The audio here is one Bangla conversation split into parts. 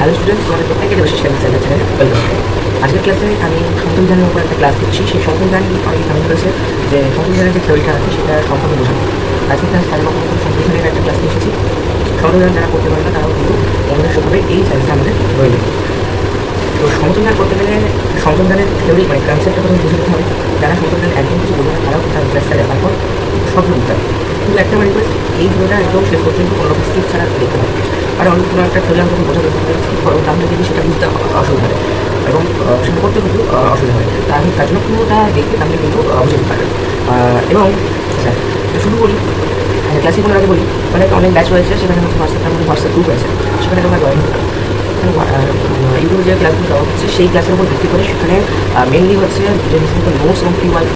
হ্যালো স্টুডেন্টস, তোমাদের প্রত্যেককে দেবশিস চ্যানেলে ওয়েলকাম। আজকের ক্লাসে আমি সংবিধানের উপর একটা ক্লাস দিচ্ছি। সেই সংবিধান অনেক নাম করেছে যে সংবিধানের যে থিওরিটা আছে সেটা সম্পূর্ণ বোঝানো। আজকে ক্লাস তার মতো সংবিধানের একটা ক্লাস নিয়ে এসেছি। সংবিধান যারা করতে পারে না তারাও কিন্তু অন্যভাবে এই চ্যানেলটা আমাদের রইল। তো সংবিধান করতে গেলে সংবিধানের থিওরি মানে কনসেপ্টটা প্রথমে বুঝে নিতে হবে। যারা সংবিধান একদম কিছু বোঝে না তারাও তার ক্লাসটা দেখার পর সব বুঝতে হবে। কিন্তু একটা মানে রিকোয়েস্ট, এই ভিডিওটা একদম শেষ পর্যন্ত কোনো রকম স্কিপ ছাড়া দেখতে হবে। কারণ কোনো একটা থিওরি আমাকে বোঝা দেখতে হবে স্কিপ করো, তাহলে কিন্তু সেটা বুঝতে অসুবিধা হয় এবং সেটা করতে কিন্তু অসুবিধা হয়। তার জন্য পুরোটা দেখতে তাহলে কিন্তু বুঝে নিতে পারবে। এবং আচ্ছা শুরু করি। ক্লাসে কোনো আগে বলি, মানে অনেক ব্যাচ রয়েছে, সেখানে হচ্ছে হোয়াটসঅ্যাপ গ্রুপ আছে, সেখানে তোমরা জয়েন করতে পারো। ইউটিউবে যে ক্লাসগুলো দেওয়া হচ্ছে সেই ক্লাসের উপর ভিত্তি করে সেখানে মেনলি হচ্ছে যে সমস্ত নোটস এবং ফ্রি ওয়াইফাই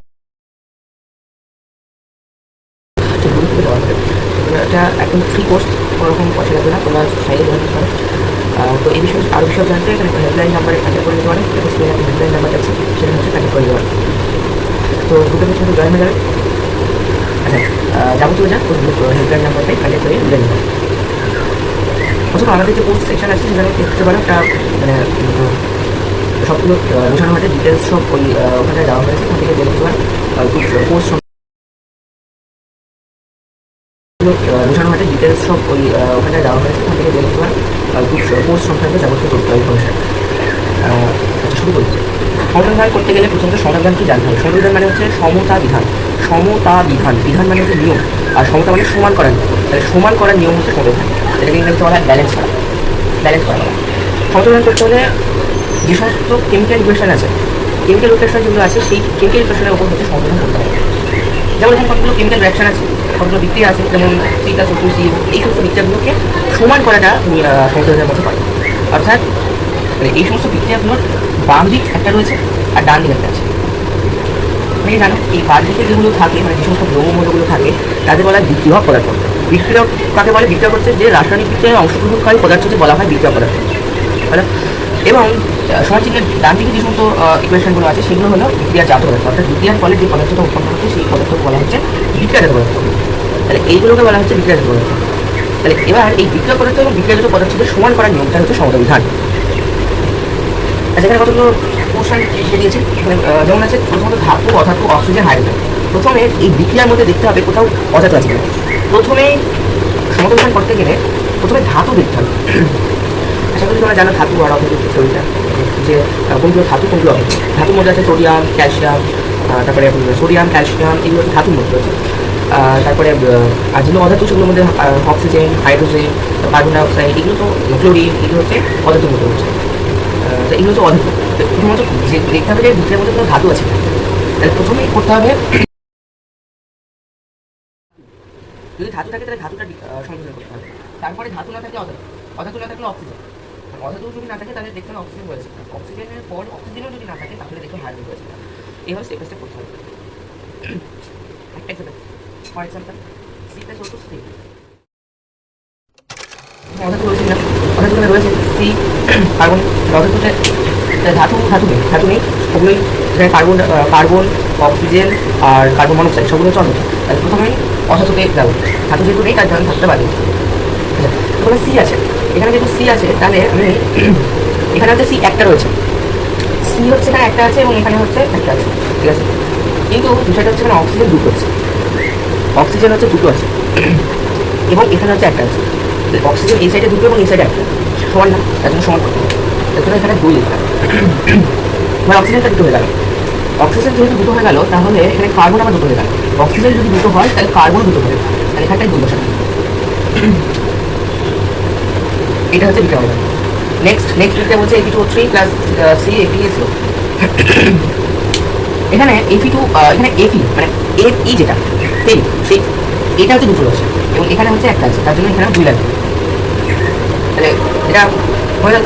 গ্রুপে দেওয়া হবে। এটা একদম ফ্রি কোর্স, কোনোরকম পয়সা লাগবে না, তোমরা চাইলে জয়েন করতে পারো। তো এই বিষয়ে আরও বিষয় জানতে এখানে হেল্পলাইন নাম্বারে কন্ট্যাক্ট করে নিতে পারেন, এবং স্ক্রিনে একটা হেল্পলাইন নাম্বার আছে সেখানে হচ্ছে কন্ট্যাক্ট করে নিতে পারেন। তো গ্রুপের হচ্ছে জয়েন হয়ে যাবে। আচ্ছা যাবতীয় যা হেল্পলাইন নাম্বারটাই কন্ট্যাক্ট করে নিতে পারেন। অথবা আমাদের যে পোস্ট সেকশন আছে সেখানে দেখতে পারো, একটা মানে সবগুলো বোঝানো হয়েছে, ডিটেলস সব ওই ওখানে দেওয়া হয়েছে, ওখান থেকে দেখতে পারেন। পোস্ট বোঝানো হয়েছে, ডিটেলস সব ওই ওখানে দেওয়া হয়েছে, ওখান থেকে দেখতে পারেন। পোস্ট সংক্রান্ত যাবতীয় ইনফরমেশন। শুরু করি। সংবিধান করতে গেলে প্রথমত সংবিধান কি জানতে হবে। সংবিধান মানে হচ্ছে সমতা বিধান। সমতা বিধান, বিধান মানে হচ্ছে নিয়ম, আর সমতা মানে সমান করার নিয়ম। তাহলে সমান করার নিয়ম হচ্ছে সংবিধান, এটাকে ইংরেজিতে বলা হয় ব্যালেন্স করা, ব্যালেন্স করা বলা। সংবিধান করতে হলে যে সমস্ত কেমিক্যাল ইকুয়েশন আছে, কেমিক্যাল ইকুয়েশন যেগুলো আছে সেই কেমিক্যাল ইকুয়েশনের উপর হচ্ছে সংবিধান করতে হবে। যেমন এখানে কতগুলো কেমিক্যাল রিয়াকশন আছে, কতগুলো বিক্রিয়া আছে, যেমন C+O2C, এই সমস্ত বিক্রিয়াগুলোকে সমান করাটা সংবিধানের মধ্যে পারে। অর্থাৎ মানে এই সমস্ত বিক্রিয়াগুলোর বাম দিক একটা রয়েছে আর ডান দিক একটা আছে। তুমি জানো এই বাম দিকে যেগুলো থাকে, মানে যে সমস্ত দ্রব্যমূল্যগুলো থাকে তাদের বলা হয় বিক্রিয়ক পদার্থ। বিক্রিয়ক কাকে বলে? বিক্রিয়ক হচ্ছে যে রাসায়নিক বিক্রিয়ায় অংশগ্রহণকারী পদার্থকে বলা হয় বিক্রিয়ক পদার্থ। তাহলে এবং সমাজচিহ্নের ডান দিকে যে সমস্ত ইকুয়েশনগুলো আছে সেগুলো হলো বিক্রিয়াজাত পদার্থ। অর্থাৎ বিক্রিয়ার ফলে যে পদার্থটা উৎপন্ন হচ্ছে সেই পদার্থকে বলা হচ্ছে বিক্রিয়াজাত পদার্থ। তাহলে এইগুলোকে বলা হচ্ছে বিক্রিয়াজাত পদার্থ। তাহলে এবার এই বিক্রিয়া পদার্থ এবং বিক্রিয়াজাত পদার্থকে সমান করার নিয়মটা হচ্ছে সমতা বিধান। যেখানে কতগুলো কোশ্চেন দিয়েছে, এখানে যেমন আছে প্রথমত ধাতু, অধাতু, অক্সিজেন, হাইড্রোজেন। প্রথমে এই বিক্রিয়ার মধ্যে দেখতে হবে কোথাও অধাতু আছে কিনা। প্রথমে সমতা বিধান করতে গেলে প্রথমে ধাতু দেখতে হবে। আশা করি তোমরা জানো ধাতু আর অধাতু থিওরিটা, যে কোনগুলো ধাতু কোনগুলো অধাতু। ধাতুর মধ্যে আছে সোডিয়াম, ক্যালসিয়াম, তারপরে সোডিয়াম, ক্যালসিয়াম এগুলো হচ্ছে ধাতুর মধ্যে রয়েছে। তারপরে আর যেগুলো অধাতু সেগুলোর মধ্যে অক্সিজেন, হাইড্রোজেন, কার্বন ডাইঅক্সাইড, এগুলো তো ক্লোরিন, এগুলো হচ্ছে অধাতুর মধ্যে রয়েছে। তো এগুলো হচ্ছে অধাতু। প্রথমত যে দেখতে হবে যে বিক্রিয়ার মধ্যে কোনো ধাতু আছে, তাহলে প্রথমেই করতে হবে যদি ধাতু থাকে তাহলে ধাতুটা সংযোজন করতে হবে। তারপরে ধাতু না থাকলে অধাতু, অধাতু না থাকলে অক্সিজেন, অধাতু যদি না থাকে তাহলে দেখতে হবে অক্সিজেন রয়েছে, অক্সিজেনের পর অক্সিজেনও যদি না থাকে তাহলে দেখতে হবে হাইড্রোজেন রয়েছে। এইভাবে স্টেপ বাই স্টেপ করতে হবে। একটা এক্সাম্পল, ফর এক্সাম্পল C+O2C, অধাতু রয়েছে না, অধাতু রয়েছে সি, কার্বন। অধাতুতে ধাতু নেই ওগুলোই, যেখানে কার্বন, অক্সিজেন আর কার্বন মনোক্সাইড সবগুলো হচ্ছে অধাতু। তাহলে প্রথমেই অধাতুতে যাবো, ধাতু যেহেতু নেই তার জন্য থাকতে পারি। আচ্ছা এখানে সি আছে, এখানে যেহেতু সি আছে তাহলে আমি এখানে হচ্ছে সি একটা রয়েছে, সি হচ্ছে এখানে একটা আছে এবং এখানে হচ্ছে একটা আছে, ঠিক আছে। কিন্তু বিষয়টা হচ্ছে এখানে অক্সিজেন দুটো আছে, অক্সিজেন হচ্ছে দুটো আছে এবং এখানে হচ্ছে একটা আছে। অক্সিজেন এই সাইডে দুটো এবং এই সাইডে একটা, সমান না, তার জন্য সমান করতে হবে। তার জন্য এখানে দুই লিখলাম। মানে অক্সিজেনটা দুটো হয়ে গেল। অক্সিজেন যেহেতু দুটো হয়ে গেল তাহলে এখানে কার্বন আবার দুটো হয়ে গেল। অক্সিজেন যদি দুটো হয় তাহলে কার্বন দুটো হবে, তাহলে এখানটায় দুই বসানো। এটা হচ্ছে বিক্রিয়া হবে। নেক্সট বিক্রিয়া হচ্ছে Fe2O3 প্লাস CaFeSO। এখানে Fe2 এখানে Fe মানে Fe যেটা সেই এটা হচ্ছে দুটো রয়েছে এবং এখানে হচ্ছে একটা আছে, তার জন্য এখানে দুই লাগবে। তাহলে এটা হয়ে গেল।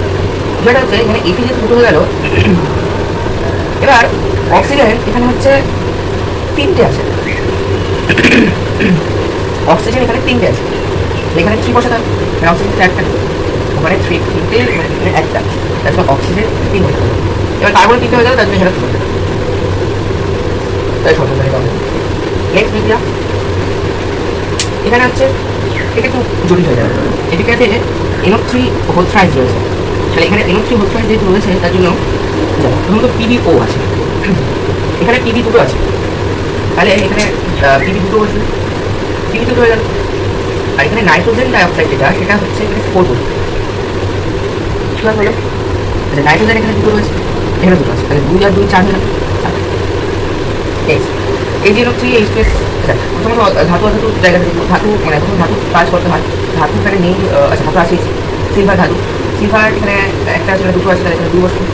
যেটা হচ্ছে এখানে Fe যেহেতু দুটো হয়ে গেল, এবার অক্সিজেন এখানে হচ্ছে তিনটে আছে, অক্সিজেন এখানে তিনটে আছে, এখানে থ্রি বসাতে হবে, মানে অক্সিজেন একটা মানে তিনটে মানে একটা, তারপর অক্সিজেন তিন বসাতে হবে। এবার কার্বন তিনটে হয়ে গেল, তার জন্য এখানে তিনটে, তাই সব হবে। নেক্সট বিক্রিয়া এখানে হচ্ছে এটা একটু জটিল হয়ে যাবে। এটিকাতে NO3 হোল থ্রাইস রয়েছে, তাহলে এখানে NO3 হোস্টাইল যেহেতু রয়েছে তার জন্য প্রথমত PbO আছে, এখানে Pb দুটো আছে, তাহলে এখানে Pb দুটো বসবে, Pb দুটো হয়ে গেল। আর এখানে নাইট্রোজেন ডাইঅক্সাইড যেটা সেটা হচ্ছে এখানে 4 বসবে, ঠিক আছে? আচ্ছা নাইট্রোজেন এখানে দুটো রয়েছে, এখানে দুটো আছে, তাহলে 2 আর 2 4 হয়ে গেল। এই যে হচ্ছে এই স্পেস। আচ্ছা প্রথমত ধাতু অধাতু জায়গা থেকে ধাতু মানে প্রথম ধাতু কাজ করতে হয়, ধাতু এখানে নেই। আচ্ছা ধাতু আছে, সিলভার ধাতু, সিলভার এখানে একটা আছে, দুটো আছে, তাহলে এখানে 2 বসবে।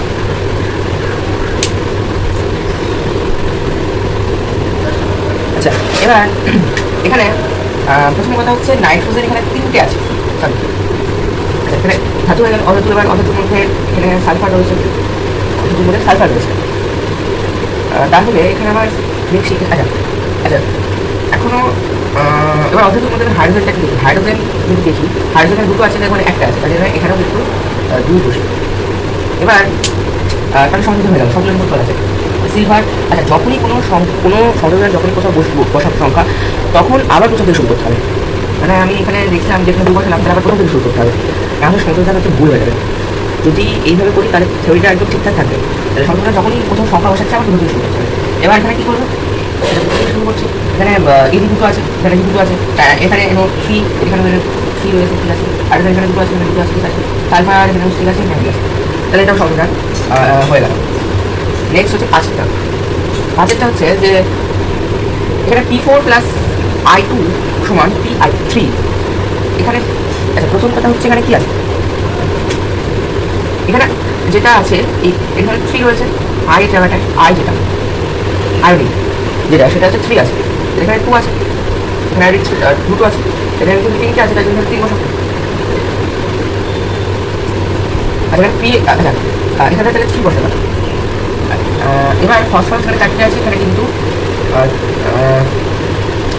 আচ্ছা এবার এখানে প্রথম কথা হচ্ছে নাইট্রোজেন এখানে 3টে আছে, সরি আচ্ছা এখানে ধাতু হয়ে গেল অধাতু। এবার অধাতুর মধ্যে এখানে সালফার রয়েছে, অধাতুর মধ্যে সালফার রয়েছে, তাহলে এখানে আবার দেখছি। আচ্ছা আচ্ছা এখনও এবার অধাতুর মধ্যে হাইড্রোজেনটা কি দেখি, হাইড্রোজেন যদি দেখি হাইড্রোজেনের দুটো আছে, তারপরে একটা আছে, তাহলে এখানেও কিন্তু 2 বসে। এবার তাহলে সংযোজন হয়ে গেল, সংযোজন করতে আছে সিলভার। আচ্ছা যখনই কোনো সংযোজন যখনই কোথাও বসার সংখ্যা, তখন আবার কোথাও থেকে শুরু করতে হবে। মানে আমি এখানে দেখছিলাম যেখানে 2 বসালাম তাহলে আবার কোথাও থেকে শুরু করতে হবে, নাহলে সংযোজন হচ্ছে ভুল হয়ে যাবে। যদি এইভাবে করি তাহলে থিওরিটা একদম ঠিকঠাক থাকবে। তাহলে সংযোজন যখনই কোথাও সংখ্যা বসাচ্ছে আবার কোথাও থেকে শুরু করতে হবে। এবার এখানে কী করবো, শুরু করছি, এখানে এডি দুটো আছে, এখানে দুটো আছে, এখানে NO3 এখানে 3 রয়েছে, ঠিক আছে। আর এখানে দুটো আছে, এখানে দুটো আছে, ঠিক আছে। সালফার এখানে ঠিক আছে, এখানে ঠিক আছে। তাহলে এটাও সংযোজন হয়ে গেল। নেক্সট হচ্ছে পাঁচেরটা হচ্ছে যে এখানে P4 প্লাস I2 সমান Pi3 এখানে। আচ্ছা প্রথম কথা হচ্ছে এখানে কি আছে, এখানে যেটা আছে এখানে 3 রয়েছে, I জায়গাটা I যেটা আয়োডিন যেটা সেটা হচ্ছে 3 আছে, এখানে 2 আছে, এখানে আয়োডিন দুটো আছে, এখানে কিন্তু 3টে আছে, তাই জন্য 3 বসাবো। আচ্ছা এখানে আচ্ছা এখানে তাহলে 3 বসাবো। এবার ফসফরাস এখানে 4টে আছে, এখানে কিন্তু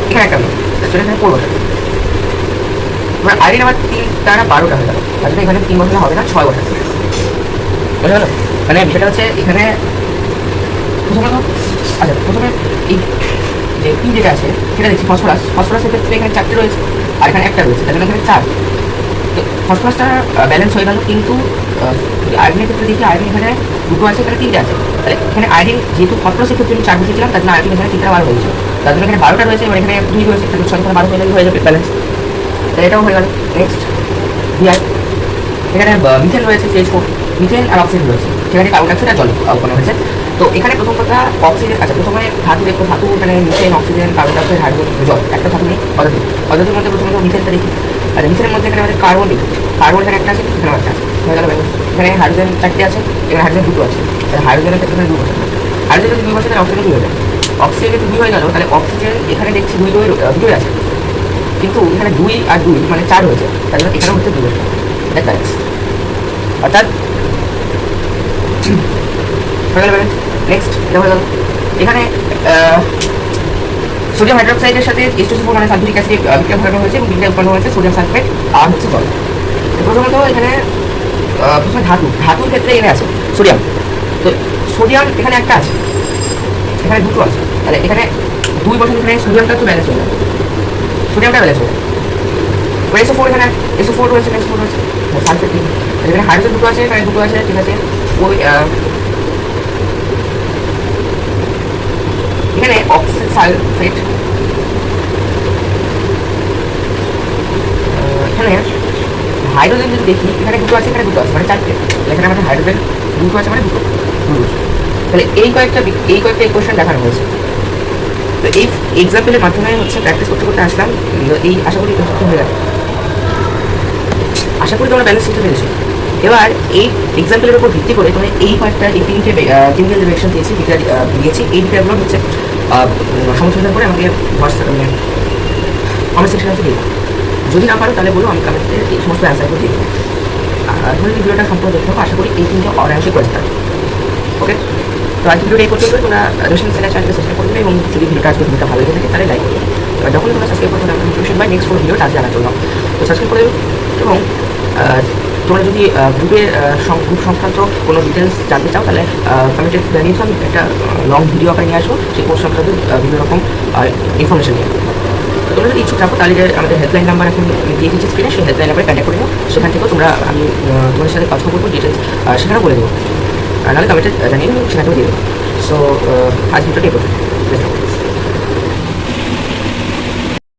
এখানে একটা নেই, এখানে 4 বসাবো। এবার আয়োডিন আবার 3 দ্বারা 12টা হয়ে গেল, তার জন্য এখানে 3 বসালে হবে না, 6 বসাবো। বোঝা গেল? মানে বিষয়টা হচ্ছে এখানে প্রথমত আচ্ছা প্রথমে এই যে পি যেটা আছে সেটা দেখছি ফসফরাসের ক্ষেত্রে এখানে 4টে রয়েছে আর এখানে একটা রয়েছে, তার জন্য এখানে 4। তো ফসফরাসটা ব্যালেন্স হয়ে গেল, কিন্তু আয়োডিনের ক্ষেত্রে দেখি আয়োডিন এখানে দুটো আছে, এখানে 3টে আছে, তাহলে এখানে আয়োডিন যেহেতু ফসফরাসের ক্ষেত্রে আমি 4 বসেছিলাম তার জন্য আয়োডিন এখানে 3টা 12 হয়েছে, তার জন্য এখানে 12টা রয়েছে, এবার এখানে 2 রয়েছে, তাহলে 6 12 হয়ে যাবে ব্যালেন্স, তাহলে এটাও হয়ে গেল। নেক্সট ভিআই এখানে মিথেন রয়েছে, CH4 মিথেন আর অক্সিজেন রয়েছে, সেখানে কার্বন ডাইঅক্সাইড আর জল উৎপন্ন হয়েছে। তো এখানে প্রথম কথা অক্সিজেন। আচ্ছা প্রথমে ধাতু দেখো, ধাতু মানে methane oxygen carbon dioxide hydrogen জল, একটা ধাতু নেই অধাতুর মধ্যে প্রথমত মিথেনটা দেখি। আচ্ছা মিথেনের মধ্যে এখানে আমাদের কার্বন দেখি, কার্বন এখানে একটা আছে, এখানে একটা আছে, হয়ে গেল। এখানে হাইড্রোজেন 4টে আছে, এখানে হাইড্রোজেন দুটো আছে, তাহলে হাইড্রোজেনের ক্ষেত্রে এখানে 2 বছর, হাইড্রোজেন যদি 2 বছর তাহলে অক্সিজেন 2 হয়ে যাবে, অক্সিজেন যদি 2 হয়ে গেল তাহলে অক্সিজেন এখানে দেখছি 2 আছে, কিন্তু এখানে 2 আর 2 মানে 4 হয়েছে, তার জন্য এখানে হচ্ছে 2 বছর, এটা ব্যালেন্স। অর্থাৎ হয়ে গেল ব্যালেন্স। নেক্সট এটা হয়ে গেল। এখানে সোডিয়াম হাইড্রোক্সাইডের সাথে H2SO4 মানে সালফিউরিক অ্যাসিড বিক্রিয়া ঘটানো হয়েছে এবং বিক্রিয়া উৎপন্ন হয়েছে সোডিয়াম সালফেট আর হচ্ছে জল। প্রথমত এখানে প্রথমে ধাতুর ক্ষেত্রে এখানে আছে সোডিয়াম, তো সোডিয়াম এখানে একটা আছে, এখানে দুটো আছে, তাহলে এখানে 2 বছর এখানে সোডিয়ামটা তো ব্যালেন্স হয়ে যাবে, সোডিয়ামটা ব্যালেন্স হয়ে যাবে। SO4 এখানে SO4 রয়েছে, SO4 রয়েছে সালফেট, এখানে হাইড্রোজেন দুটো আছে, এখানে দুটো আছে, ঠিক আছে। ওই এখানে অক্সিজেন সালফেট, এখানে হাইড্রোজেন যদি দেখি এখানে দুটো আছে, এখানে দুটো আছে, মানে 4টে, এখানে আমাদের হাইড্রোজেন দুটো আছে মানে দুটো। তাহলে এই কয়েকটা ইকুয়েশন দেখানো হয়েছে। তো এই এক্সাম্পলের মাধ্যমে হচ্ছে প্র্যাকটিস করতে করতে আসলাম, এই আশা করি হয়ে যাবে, আশা করি তোমরা ব্যালেন্স শিখতে পেরেছো। এবার এই এক্সাম্পলের উপর ভিত্তি করে তোমরা এই কয়েকটা এই 3টে কেমিক্যাল রিঅ্যাকশন দিয়েছি, দিয়েছি এই বিক্রিয়াগুলো হচ্ছে সংশোধন করে আমাকে হোয়াটসঅ্যাপ মানে কমেন্ট সেকশনে হচ্ছে দিই। যদি না পারো তাহলে বলো, আমি কমেন্টে এই সমস্ত অ্যান্সারগুলো দিই। আর যদি ভিডিওটা সম্পূর্ণ দেখতে হবে আশা করি এই 3টে অনায়াসে করে থাকবে। ওকে, তো আজকে ভিডিওটা এই পর্যন্ত। তোমরা রোশন চ্যানেল সাবস্ক্রাইব করবে এবং যদি ভিডিওটা আজকে ভিডিওটা ভালো লেগে থাকে তাহলে লাইক করবে। এবার যখন তোমরা সাবস্ক্রাইব করবে আমরা নোটিফিকেশন পাই নেক্সট কোনো ভিডিও তার জানার জন্য, তো সাবস্ক্রাইব করে দেবে। এবং তোমরা যদি গ্রুপ সংক্রান্ত কোনো ডিটেলস জানতে চাও তাহলে কমেন্টে জানিয়েছো, আমি একটা লং ভিডিও আকারে নিয়ে আসবো সেই কোর্স সংক্রান্ত বিভিন্ন রকম ইনফরমেশন নিয়ে। তো তোমরা যদি ইচ্ছুক থাকো তাহলে যে আমাদের হেল্পলাইন নাম্বার এখন আমি দিয়ে দিচ্ছি স্ক্রিনে, সেই হেল্পলাইন নাম্বারে কন্ট্যাক্ট করে নিও। সেখান থেকেও তোমরা আমি তোমাদের সাথে কথা বলবো, ডিটেলস সেখানেও বলে দেবো, আর নাহলে কমেন্টে জানিয়ে দেবো, সেখানেও দিয়ে দেবো। সো আজ ভিডিওটা এই পর্যন্ত।